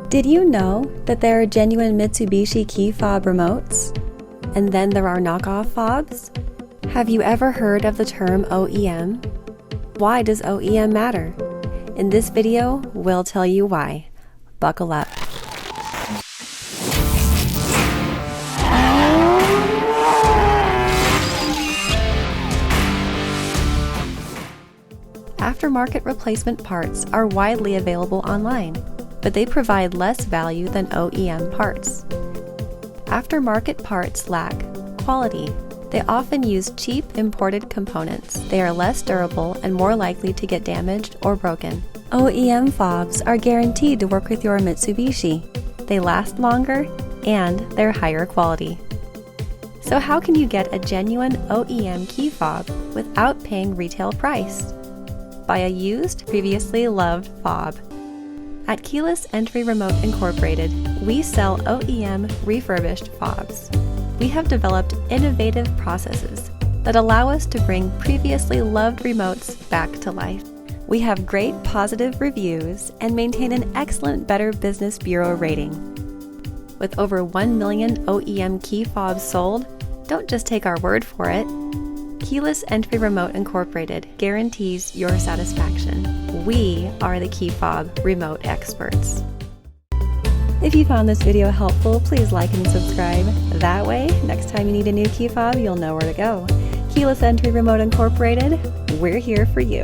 Did you know that there are genuine Mitsubishi Key Fob remotes? And then there are knockoff fobs? Have you ever heard of the term OEM? Why does OEM matter? In this video, we'll tell you why. Buckle up. Aftermarket replacement parts are widely available online, but they provide less value than OEM parts. Aftermarket parts lack quality. They often use cheap imported components. They are less durable and more likely to get damaged or broken. OEM fobs are guaranteed to work with your Mitsubishi. They last longer and they're higher quality. So how can you get a genuine OEM key fob without paying retail price? Buy a used, previously loved fob. At Keyless Entry Remote Incorporated, we sell OEM refurbished fobs. We have developed innovative processes that allow us to bring previously loved remotes back to life. We have great positive reviews and maintain an excellent Better Business Bureau rating. With over 1 million OEM key fobs sold, don't just take our word for it. Keyless Entry Remote Incorporated guarantees your satisfaction. We are the key fob remote experts. If you found this video helpful, please like and subscribe. That way, next time you need a new key fob, you'll know where to go. Keyless Entry Remote Incorporated, we're here for you.